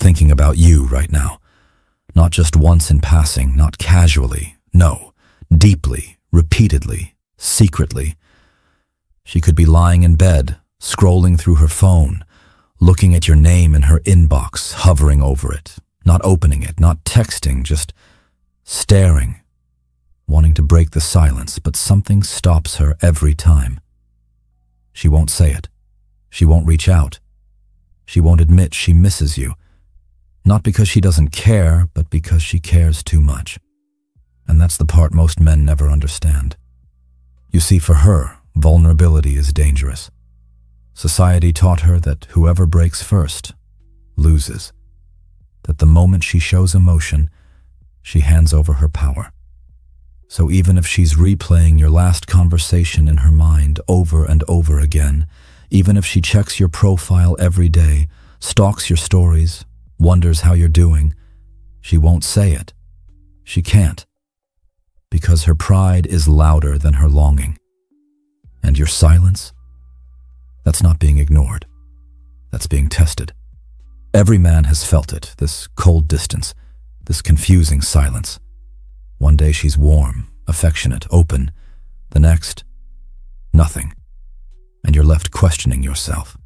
thinking about you right now. Not just once in passing, not casually, no, deeply, repeatedly, secretly. She could be lying in bed, scrolling through her phone, looking at your name in her inbox, hovering over it, not opening it, not texting, just staring, wanting to break the silence, but something stops her every time. She won't say it. She won't reach out. She won't admit she misses you. Not because she doesn't care, but because she cares too much. And that's the part most men never understand. You see, for her, vulnerability is dangerous. Society taught her that whoever breaks first loses. That the moment she shows emotion, she hands over her power. So even if she's replaying your last conversation in her mind over and over again, even if she checks your profile every day, stalks your stories, wonders how you're doing, she won't say it. She can't. Because her pride is louder than her longing. And your silence? That's not being ignored. That's being tested. Every man has felt it, this cold distance, this confusing silence. One day she's warm, affectionate, open. The next, nothing. And you're left questioning yourself.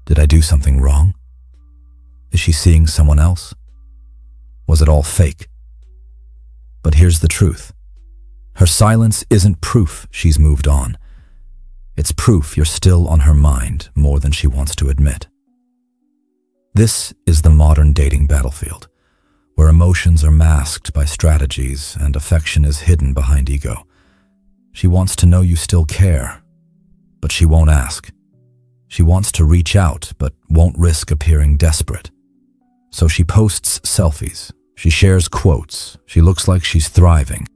Did I do something wrong? Is she seeing someone else? Was it all fake? But here's the truth. Her silence isn't proof she's moved on. It's proof you're still on her mind more than she wants to admit. This is the modern dating battlefield, where emotions are masked by strategies and affection is hidden behind ego. She wants to know you still care, but she won't ask. She wants to reach out, but won't risk appearing desperate. So she posts selfies, she shares quotes, she looks like she's thriving.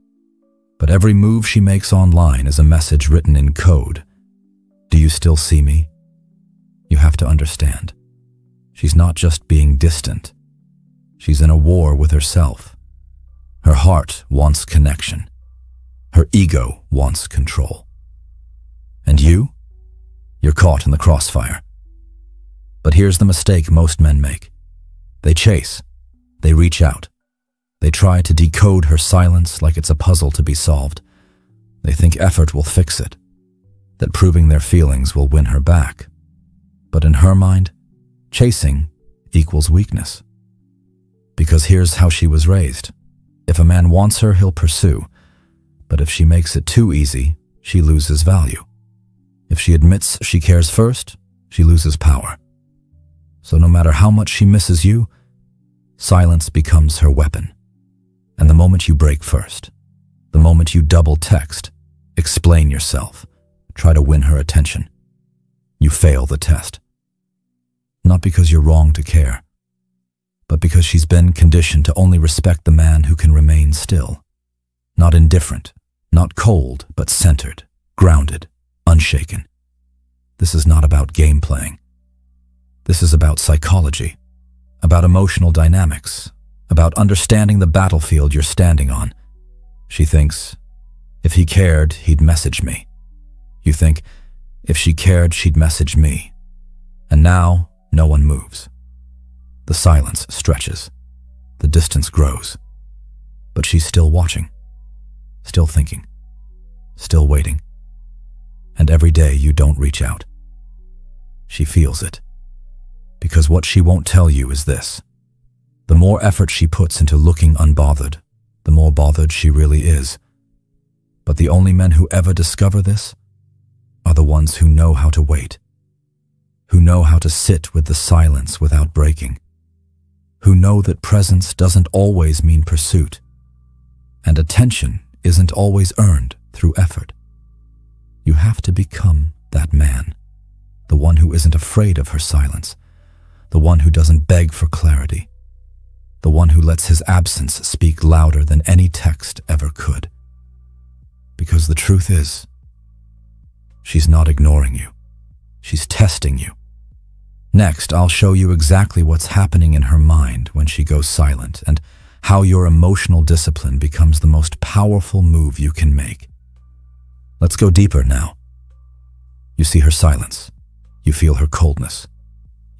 But every move she makes online is a message written in code. Do you still see me? You have to understand. She's not just being distant. She's in a war with herself. Her heart wants connection. Her ego wants control. And you? You're caught in the crossfire. But here's the mistake most men make. They chase. They reach out. They try to decode her silence like it's a puzzle to be solved. They think effort will fix it, that proving their feelings will win her back. But in her mind, chasing equals weakness. Because here's how she was raised. If a man wants her, he'll pursue. But if she makes it too easy, she loses value. If she admits she cares first, she loses power. So no matter how much she misses you, silence becomes her weapon. And the moment you break first, the moment you double text, explain yourself, try to win her attention, you fail the test. Not because you're wrong to care, but because she's been conditioned to only respect the man who can remain still. Not indifferent, not cold, but centered, grounded, unshaken. This is not about game playing. This is about psychology, about emotional dynamics, about understanding the battlefield you're standing on. She thinks, if he cared, he'd message me. You think, if she cared, she'd message me. And now, no one moves. The silence stretches. The distance grows. But she's still watching, still thinking, still waiting. And every day you don't reach out. She feels it. Because what she won't tell you is this. The more effort she puts into looking unbothered, the more bothered she really is. But the only men who ever discover this are the ones who know how to wait, who know how to sit with the silence without breaking, who know that presence doesn't always mean pursuit, and attention isn't always earned through effort. You have to become that man, the one who isn't afraid of her silence, the one who doesn't beg for clarity, the one who lets his absence speak louder than any text ever could. Because the truth is, she's not ignoring you. She's testing you. Next, I'll show you exactly what's happening in her mind when she goes silent and how your emotional discipline becomes the most powerful move you can make. Let's go deeper now. You see her silence. You feel her coldness.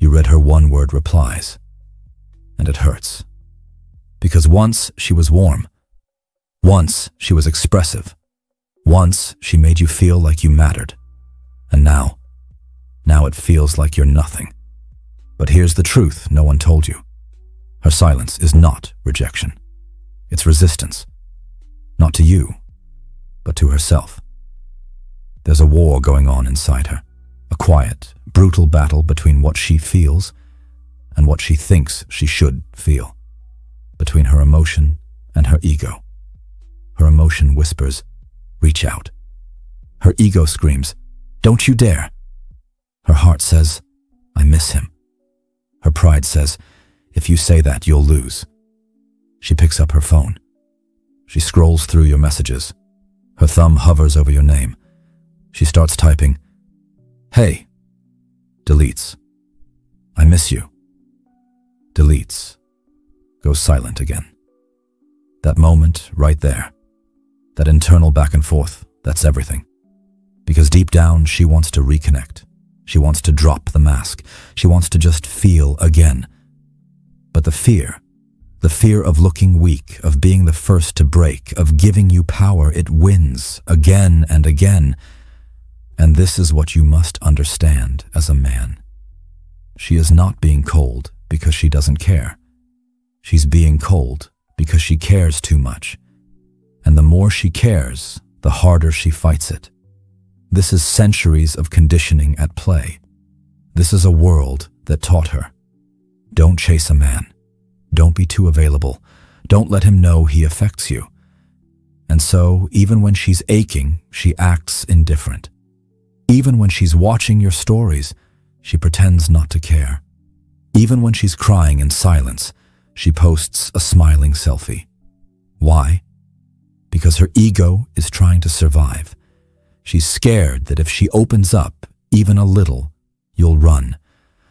You read her one-word replies. and it hurts. Because once she was warm. Once she was expressive. Once she made you feel like you mattered. And now it feels like you're nothing. But here's the truth no one told you. Her silence is not rejection. It's resistance. Not to you, but to herself. There's a war going on inside her. A quiet, brutal battle between what she feels and what she thinks she should feel. Between her emotion and her ego. Her emotion whispers, reach out. Her ego screams, don't you dare. Her heart says, I miss him. Her pride says, if you say that, you'll lose. She picks up her phone. She scrolls through your messages. Her thumb hovers over your name. She starts typing, hey. Deletes. I miss you. Deletes. Goes silent again. That moment right there. That internal back and forth, that's everything. Because deep down, she wants to reconnect. She wants to drop the mask. She wants to just feel again. But the fear of looking weak, of being the first to break, of giving you power, it wins again and again. And this is what you must understand as a man. She is not being cold because she doesn't care. She's being cold because she cares too much. And the more she cares, the harder she fights it. This is centuries of conditioning at play. This is a world that taught her. Don't chase a man. Don't be too available. Don't let him know he affects you. And so, even when she's aching, she acts indifferent. Even when she's watching your stories, she pretends not to care. Even when she's crying in silence, she posts a smiling selfie. Why? Because her ego is trying to survive. She's scared that if she opens up even a little, you'll run,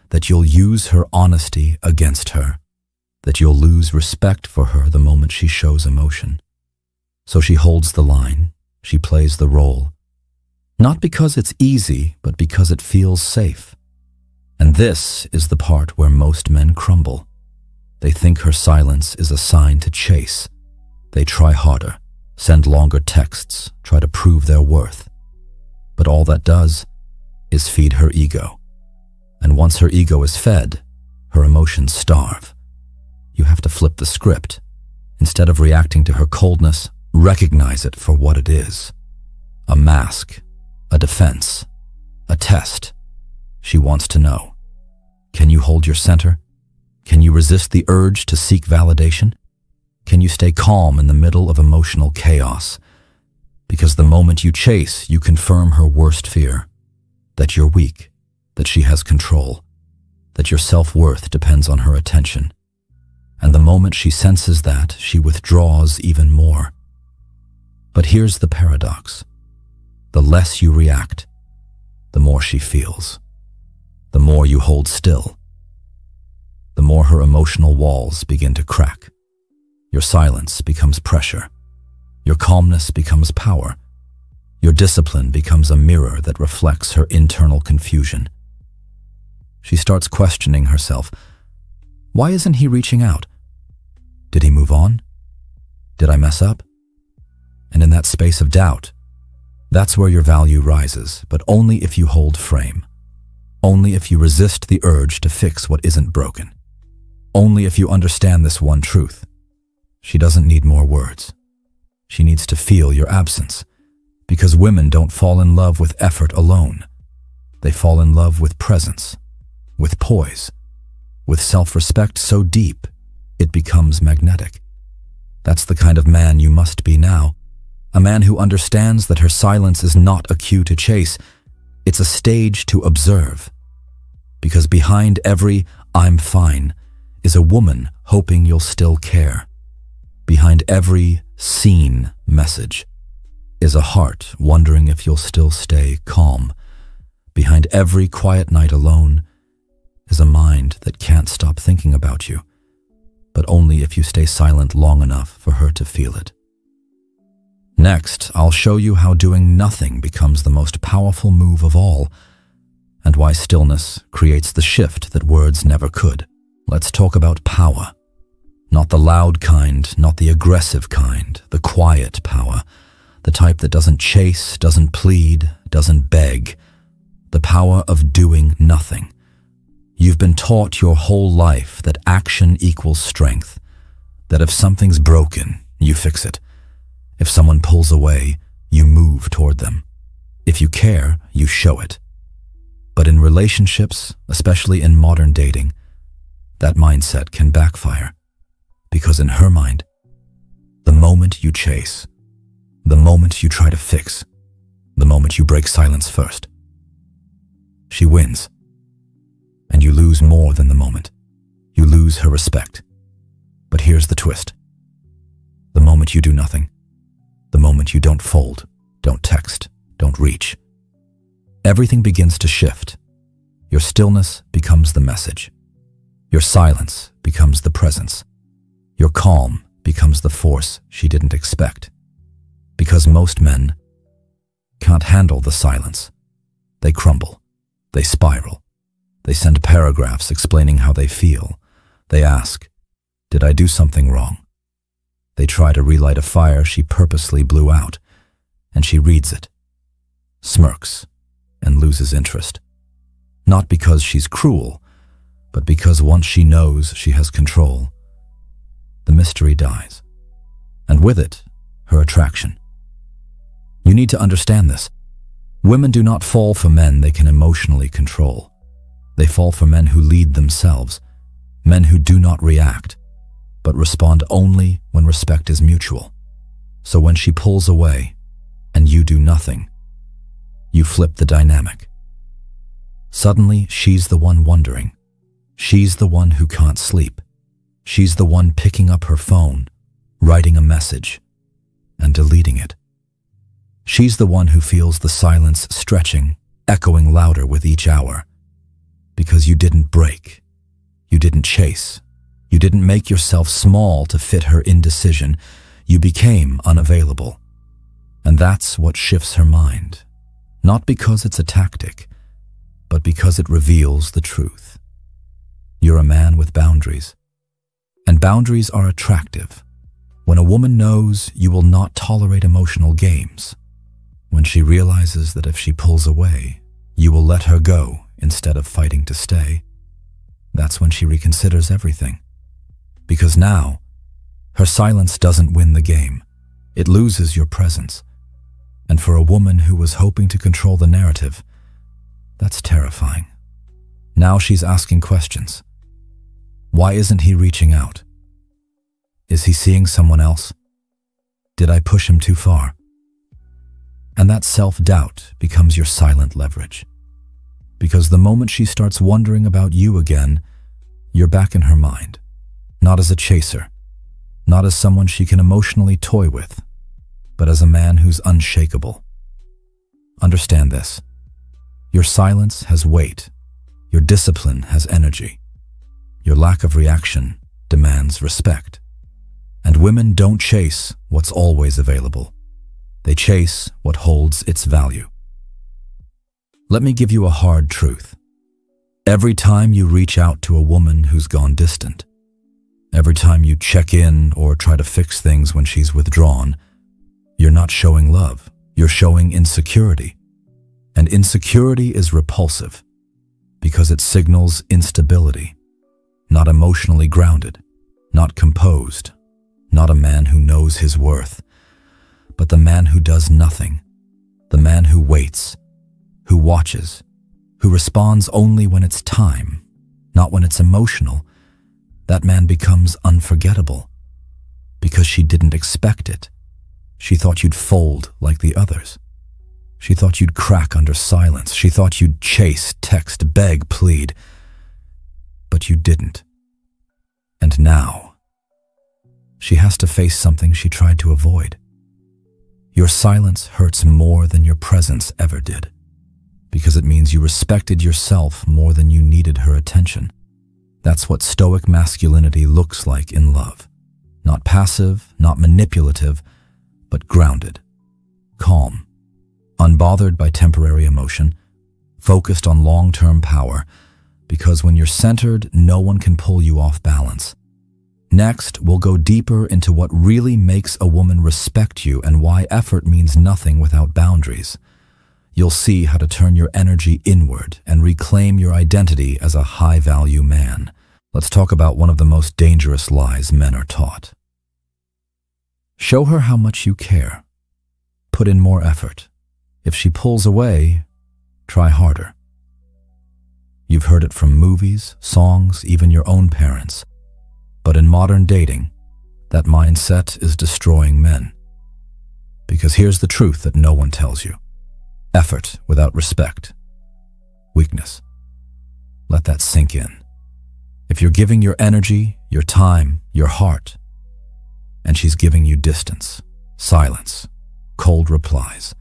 that you'll use her honesty against her, that you'll lose respect for her the moment she shows emotion. So she holds the line, she plays the role, not because it's easy, but because it feels safe. And this is the part where most men crumble. They think her silence is a sign to chase. They try harder, send longer texts, try to prove their worth. But all that does is feed her ego. And once her ego is fed, her emotions starve. You have to flip the script. Instead of reacting to her coldness, recognize it for what it is. A mask, a defense, a test. She wants to know. Can you hold your center? Can you resist the urge to seek validation? Can you stay calm in the middle of emotional chaos? Because the moment you chase, you confirm her worst fear, that you're weak, that she has control, that your self-worth depends on her attention. And the moment she senses that, she withdraws even more. But here's the paradox. The less you react, the more she feels. The more you hold still, the more her emotional walls begin to crack. Your silence becomes pressure. Your calmness becomes power. Your discipline becomes a mirror that reflects her internal confusion. She starts questioning herself. Why isn't he reaching out? Did he move on? Did I mess up? And in that space of doubt, that's where your value rises, but only if you hold frame. Only if you resist the urge to fix what isn't broken. Only if you understand this one truth. She doesn't need more words. She needs to feel your absence, because women don't fall in love with effort alone. They fall in love with presence, with poise, with self-respect so deep, it becomes magnetic. That's the kind of man you must be now, a man who understands that her silence is not a cue to chase, it's a stage to observe. Because behind every "I'm fine" is a woman hoping you'll still care. Behind every seen message is a heart wondering if you'll still stay calm. Behind every quiet night alone is a mind that can't stop thinking about you, but only if you stay silent long enough for her to feel it. Next, I'll show you how doing nothing becomes the most powerful move of all, and why stillness creates the shift that words never could. Let's talk about power. Not the loud kind, not the aggressive kind, the quiet power, the type that doesn't chase, doesn't plead, doesn't beg, the power of doing nothing. You've been taught your whole life that action equals strength, that if something's broken, you fix it. If someone pulls away, you move toward them. If you care, you show it. But in relationships, especially in modern dating, that mindset can backfire. Because in her mind, the moment you chase, the moment you try to fix, the moment you break silence first, she wins. And you lose more than the moment. You lose her respect. But here's the twist. The moment you do nothing, the moment you don't fold, don't text, don't reach, everything begins to shift. Your stillness becomes the message. Your silence becomes the presence. Your calm becomes the force she didn't expect. Because most men can't handle the silence. They crumble. They spiral. They send paragraphs explaining how they feel. They ask, "Did I do something wrong?" They try to relight a fire she purposely blew out, and she reads it, smirks, and loses interest. Not because she's cruel, but because once she knows she has control, the mystery dies, and with it, her attraction. You need to understand this. Women do not fall for men they can emotionally control. They fall for men who lead themselves, men who do not react, but respond only when respect is mutual. So when she pulls away, and you do nothing, you flip the dynamic. Suddenly, she's the one wondering. She's the one who can't sleep. She's the one picking up her phone, writing a message, and deleting it. She's the one who feels the silence stretching, echoing louder with each hour. Because you didn't break. You didn't chase. You didn't make yourself small to fit her indecision. You became unavailable. And that's what shifts her mind. Not because it's a tactic, but because it reveals the truth. You're a man with boundaries. And boundaries are attractive. When a woman knows you will not tolerate emotional games, when she realizes that if she pulls away, you will let her go instead of fighting to stay, that's when she reconsiders everything. Because now, her silence doesn't win the game. It loses your presence. And for a woman who was hoping to control the narrative, that's terrifying. Now she's asking questions. Why isn't he reaching out? Is he seeing someone else? Did I push him too far? And that self-doubt becomes your silent leverage. Because the moment she starts wondering about you again, you're back in her mind. Not as a chaser, not as someone she can emotionally toy with, but as a man who's unshakable. Understand this. Your silence has weight. Your discipline has energy. Your lack of reaction demands respect. And women don't chase what's always available. They chase what holds its value. Let me give you a hard truth. Every time you reach out to a woman who's gone distant, every time you check in or try to fix things when she's withdrawn, you're not showing love, you're showing insecurity. And insecurity is repulsive because it signals instability, not emotionally grounded, not composed, not a man who knows his worth, but the man who does nothing, the man who waits, who watches, who responds only when it's time, not when it's emotional. That man becomes unforgettable because she didn't expect it. She thought you'd fold like the others. She thought you'd crack under silence. She thought you'd chase, text, beg, plead. But you didn't. And now, she has to face something she tried to avoid. Your silence hurts more than your presence ever did, because it means you respected yourself more than you needed her attention. That's what Stoic masculinity looks like in love. Not passive, not manipulative, but grounded, calm, unbothered by temporary emotion, focused on long-term power, Because when you're centered, no one can pull you off balance. Next, we'll go deeper into what really makes a woman respect you and why effort means nothing without boundaries. You'll see how to turn your energy inward and reclaim your identity as a high-value man. Let's talk about one of the most dangerous lies men are taught. Show her how much you care. Put in more effort. If she pulls away, try harder. You've heard it from movies, songs, even your own parents. But in modern dating, that mindset is destroying men. Because here's the truth that no one tells you. Effort without respect. Weakness. Let that sink in. If you're giving your energy, your time, your heart, and she's giving you distance, silence, cold replies,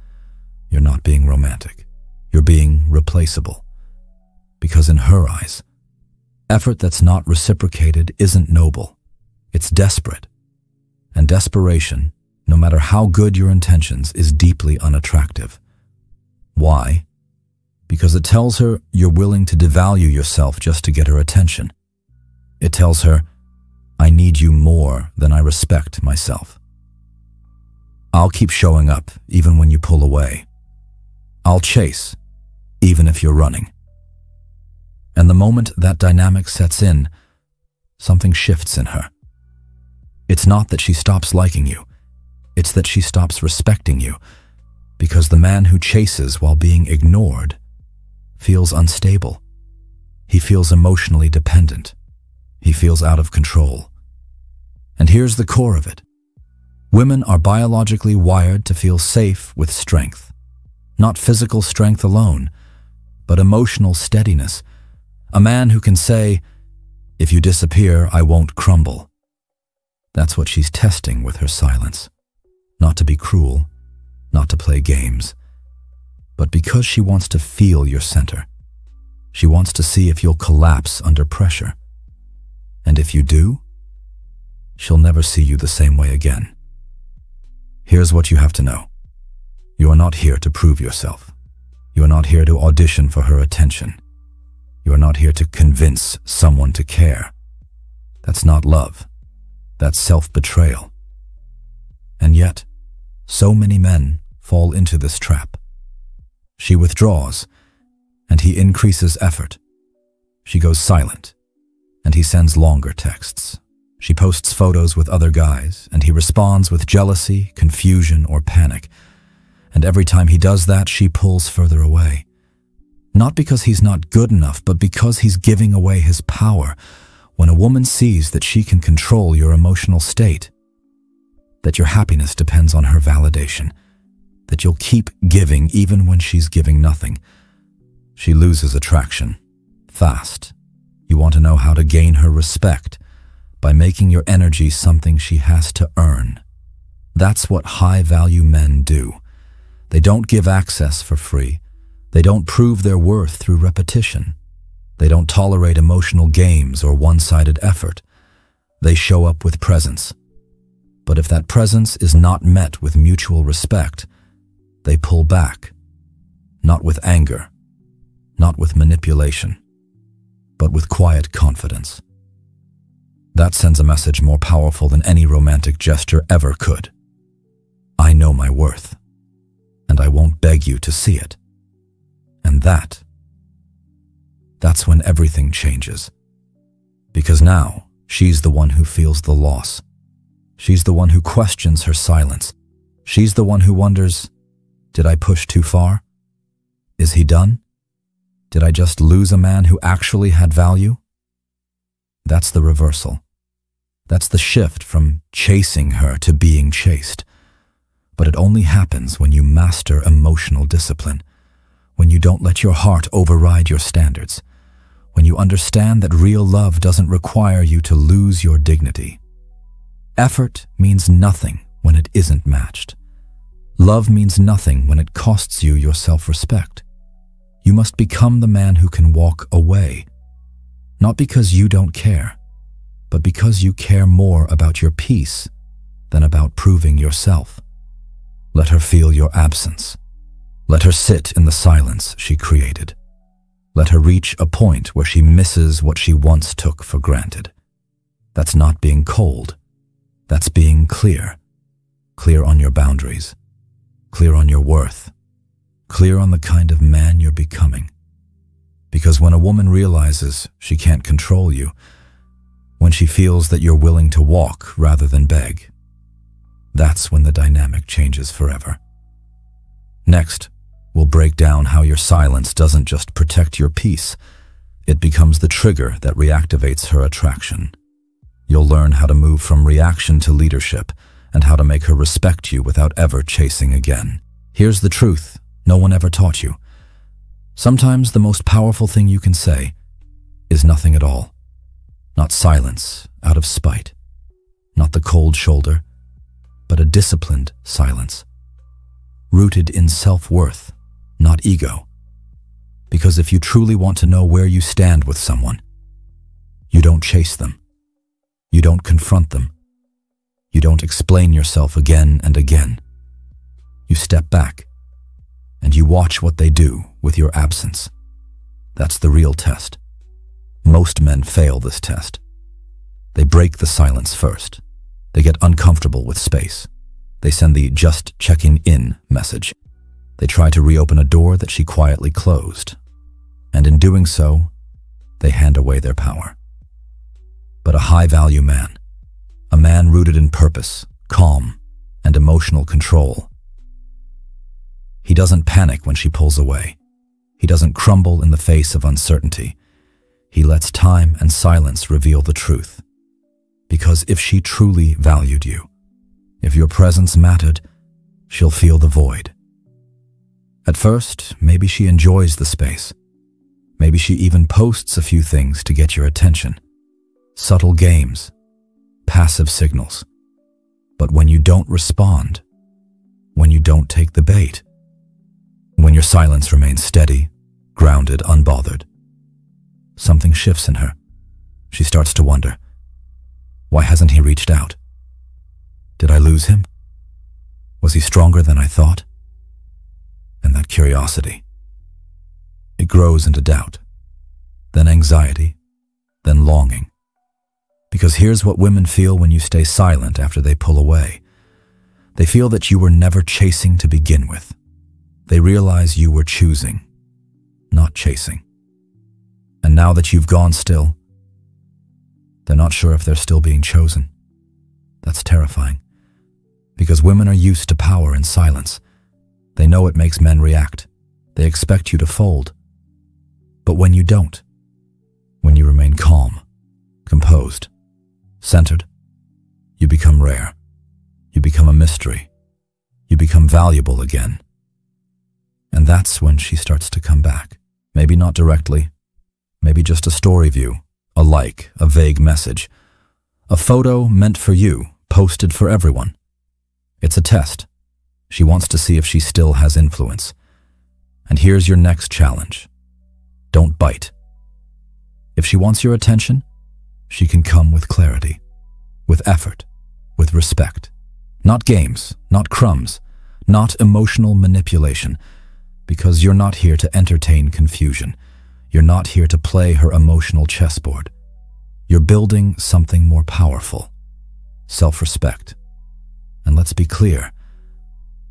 you're not being romantic. You're being replaceable. Because in her eyes, effort that's not reciprocated isn't noble. It's desperate. And desperation, no matter how good your intentions, is deeply unattractive. Why? Because it tells her you're willing to devalue yourself just to get her attention. It tells her, I need you more than I respect myself. I'll keep showing up even when you pull away. I'll chase even if you're running. And the moment that dynamic sets in, something shifts in her. It's not that she stops liking you. It's that she stops respecting you, because the man who chases while being ignored feels unstable. He feels emotionally dependent. He feels out of control. And here's the core of it. Women are biologically wired to feel safe with strength. Not physical strength alone, but emotional steadiness. A man who can say, if you disappear, I won't crumble. That's what she's testing with her silence. Not to be cruel, not to play games, but because she wants to feel your center. She wants to see if you'll collapse under pressure. And if you do, she'll never see you the same way again. Here's what you have to know. You are not here to prove yourself. You are not here to audition for her attention. You are not here to convince someone to care. That's not love. That's self-betrayal. And yet, so many men fall into this trap. She withdraws, and he increases effort. She goes silent, and he sends longer texts. She posts photos with other guys, and he responds with jealousy, confusion, or panic. And every time he does that, she pulls further away. Not because he's not good enough, but because he's giving away his power. When a woman sees that she can control your emotional state, that your happiness depends on her validation, that you'll keep giving even when she's giving nothing, she loses attraction, fast. You want to know how to gain her respect? By making your energy something she has to earn. That's what high-value men do. They don't give access for free. They don't prove their worth through repetition. They don't tolerate emotional games or one-sided effort. They show up with presence. But if that presence is not met with mutual respect, they pull back. Not with anger, not with manipulation, but with quiet confidence. That sends a message more powerful than any romantic gesture ever could. I know my worth, and I won't beg you to see it. And that's when everything changes. Because now, she's the one who feels the loss. She's the one who questions her silence. She's the one who wonders, did I push too far? Is he done? Did I just lose a man who actually had value? That's the reversal. That's the shift from chasing her to being chased. But it only happens when you master emotional discipline, when you don't let your heart override your standards, when you understand that real love doesn't require you to lose your dignity. Effort means nothing when it isn't matched. Love means nothing when it costs you your self-respect. You must become the man who can walk away, not because you don't care, but because you care more about your peace than about proving yourself. Let her feel your absence. Let her sit in the silence she created. Let her reach a point where she misses what she once took for granted. That's not being cold. That's being clear. Clear on your boundaries. Clear on your worth. Clear on the kind of man you're becoming. Because when a woman realizes she can't control you, when she feels that you're willing to walk rather than beg, that's when the dynamic changes forever. Next, we'll break down how your silence doesn't just protect your peace, it becomes the trigger that reactivates her attraction. You'll learn how to move from reaction to leadership and how to make her respect you without ever chasing again. Here's the truth no one ever taught you. Sometimes the most powerful thing you can say is nothing at all. Not silence out of spite, not the cold shoulder, but a disciplined silence, rooted in self-worth, not ego. Because if you truly want to know where you stand with someone, you don't chase them. You don't confront them. You don't explain yourself again and again. You step back and you watch what they do with your absence. That's the real test. Most men fail this test. They break the silence first. They get uncomfortable with space. They send the "just checking in" message. They try to reopen a door that she quietly closed. And in doing so, they hand away their power. But a high-value man, a man rooted in purpose, calm, and emotional control, he doesn't panic when she pulls away. He doesn't crumble in the face of uncertainty. He lets time and silence reveal the truth. Because if she truly valued you, if your presence mattered, she'll feel the void. At first, maybe she enjoys the space. Maybe she even posts a few things to get your attention. Subtle games, passive signals. But when you don't respond, when you don't take the bait, when your silence remains steady, grounded, unbothered, something shifts in her. She starts to wonder, why hasn't he reached out? Did I lose him? Was he stronger than I thought? And that curiosity, it grows into doubt, then anxiety, then longing. Because here's what women feel when you stay silent after they pull away. They feel that you were never chasing to begin with. They realize you were choosing, not chasing. And now that you've gone still, they're not sure if they're still being chosen. That's terrifying. Because women are used to power and silence. They know it makes men react. They expect you to fold. But when you don't, when you remain calm, composed, centered, you become rare. You become a mystery. You become valuable again. And that's when she starts to come back. Maybe not directly. Maybe just a story view, a like, a vague message. A photo meant for you, posted for everyone. It's a test. She wants to see if she still has influence. And here's your next challenge. Don't bite. If she wants your attention, she can come with clarity, with effort, with respect. Not games, not crumbs, not emotional manipulation. Because you're not here to entertain confusion. You're not here to play her emotional chessboard. You're building something more powerful. Self-respect. And let's be clear.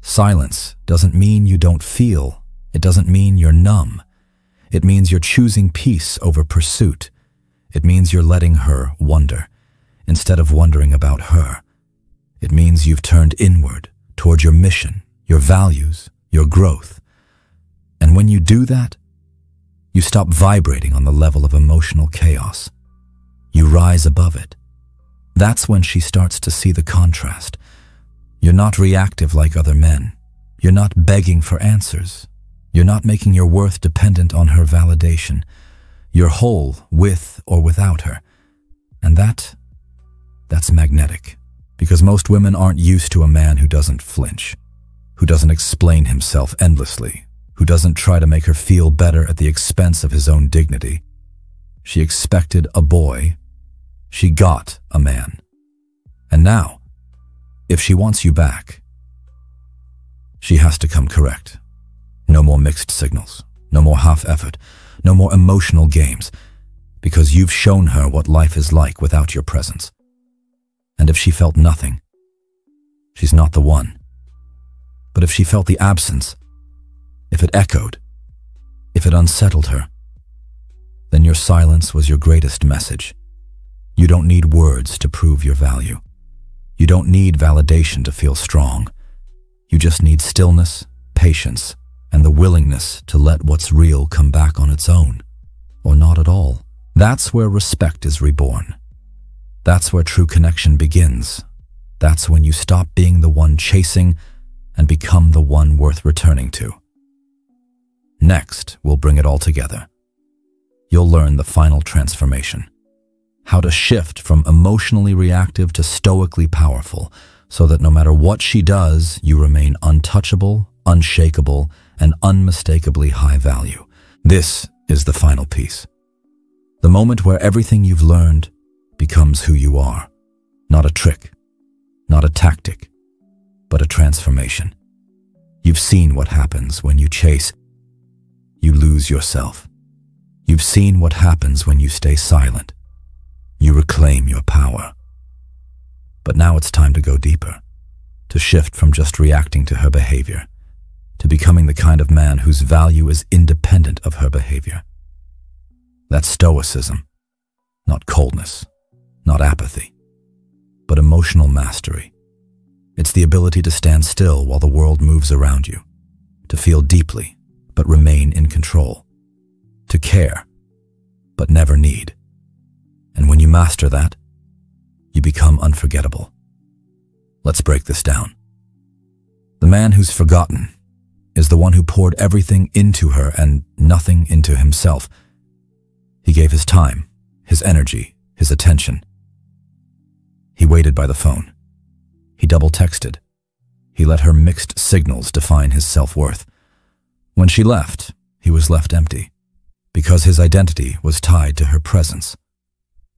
Silence doesn't mean you don't feel. It doesn't mean you're numb. It means you're choosing peace over pursuit. It means you're letting her wonder, instead of wondering about her. It means you've turned inward, toward your mission, your values, your growth. And when you do that, you stop vibrating on the level of emotional chaos. You rise above it. That's when she starts to see the contrast. You're not reactive like other men. You're not begging for answers. You're not making your worth dependent on her validation. You're whole with or without her. And that's magnetic. Because most women aren't used to a man who doesn't flinch, who doesn't explain himself endlessly, who doesn't try to make her feel better at the expense of his own dignity. She expected a boy. She got a man. And now, if she wants you back, she has to come correct. No more mixed signals. No more half effort. no more emotional games, because you've shown her what life is like without your presence. And if she felt nothing, she's not the one. But if she felt the absence, if it echoed, if it unsettled her, then your silence was your greatest message. You don't need words to prove your value. You don't need validation to feel strong. You just need stillness, patience, and the willingness to let what's real come back on its own, or not at all. That's where respect is reborn. That's where true connection begins. That's when you stop being the one chasing and become the one worth returning to. Next, we'll bring it all together. You'll learn the final transformation. How to shift from emotionally reactive to stoically powerful, so that no matter what she does, you remain untouchable, unshakable, and unmistakably high value. This is the final piece. The moment where everything you've learned becomes who you are. Not a trick, not a tactic, but a transformation. You've seen what happens when you chase. You lose yourself. You've seen what happens when you stay silent. You reclaim your power. But now it's time to go deeper, to shift from just reacting to her behavior, to becoming the kind of man whose value is independent of her behavior. That's stoicism, not coldness, not apathy, but emotional mastery. It's the ability to stand still while the world moves around you, to feel deeply but remain in control, to care but never need. And when you master that, you become unforgettable. Let's break this down. The man who's forgotten is the one who poured everything into her and nothing into himself. He gave his time, his energy, his attention. He waited by the phone. He double-texted. He let her mixed signals define his self-worth. When she left, he was left empty, because his identity was tied to her presence.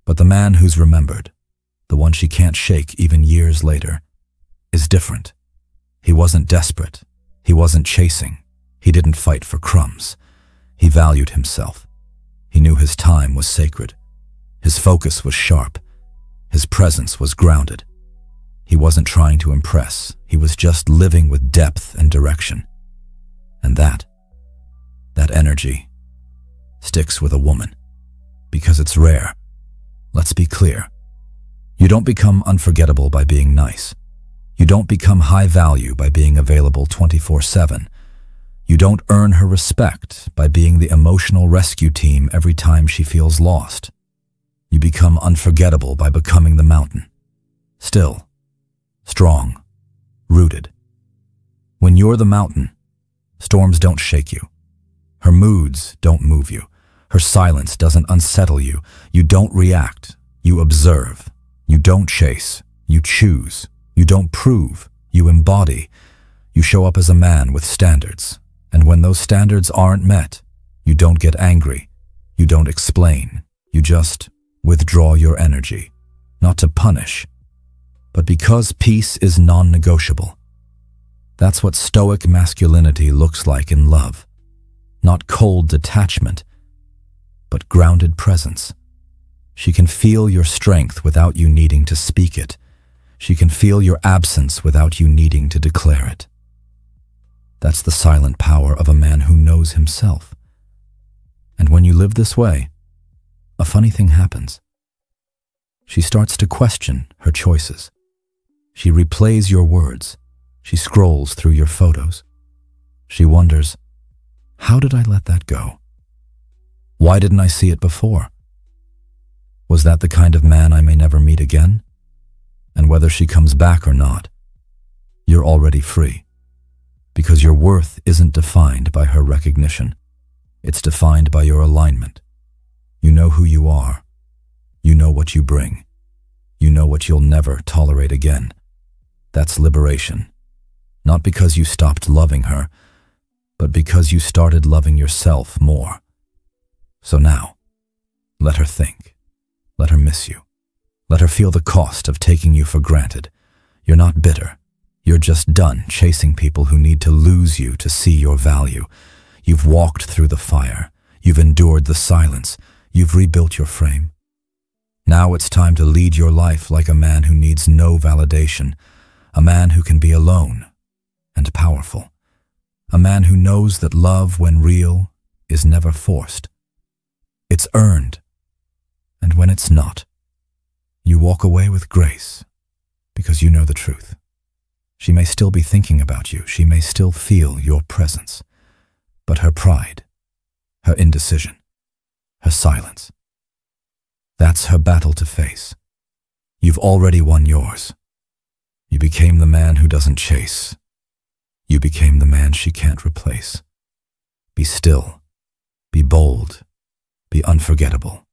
But the man who's remembered, the one she can't shake even years later, is different. He wasn't desperate. He wasn't chasing. He didn't fight for crumbs. He valued himself. He knew his time was sacred. His focus was sharp. His presence was grounded. He wasn't trying to impress. He was just living with depth and direction. And that energy sticks with a woman, because it's rare. Let's be clear. You don't become unforgettable by being nice. You don't become high value by being available 24/7. You don't earn her respect by being the emotional rescue team every time she feels lost. You become unforgettable by becoming the mountain. Still, strong, rooted. When you're the mountain, storms don't shake you. Her moods don't move you. Her silence doesn't unsettle you. You don't react. You observe. You don't chase. You choose. You don't prove. You embody. You show up as a man with standards. And when those standards aren't met, you don't get angry. You don't explain. You just withdraw your energy. Not to punish, but because peace is non-negotiable. That's what Stoic masculinity looks like in love. Not cold detachment, but grounded presence. She can feel your strength without you needing to speak it. She can feel your absence without you needing to declare it. That's the silent power of a man who knows himself. And when you live this way, a funny thing happens. She starts to question her choices. She replays your words. She scrolls through your photos. She wonders, how did I let that go? Why didn't I see it before? Was that the kind of man I may never meet again? And whether she comes back or not, you're already free. Because your worth isn't defined by her recognition. It's defined by your alignment. You know who you are. You know what you bring. You know what you'll never tolerate again. That's liberation. Not because you stopped loving her, but because you started loving yourself more. So now, let her think. Let her miss you. Let her feel the cost of taking you for granted. You're not bitter. You're just done chasing people who need to lose you to see your value. You've walked through the fire. You've endured the silence. You've rebuilt your frame. Now it's time to lead your life like a man who needs no validation, a man who can be alone and powerful, a man who knows that love, when real, is never forced. It's earned, and when it's not, you walk away with grace because you know the truth. She may still be thinking about you, she may still feel your presence, but her pride, her indecision, her silence, that's her battle to face. You've already won yours. You became the man who doesn't chase. You became the man she can't replace. Be still, be bold, be unforgettable.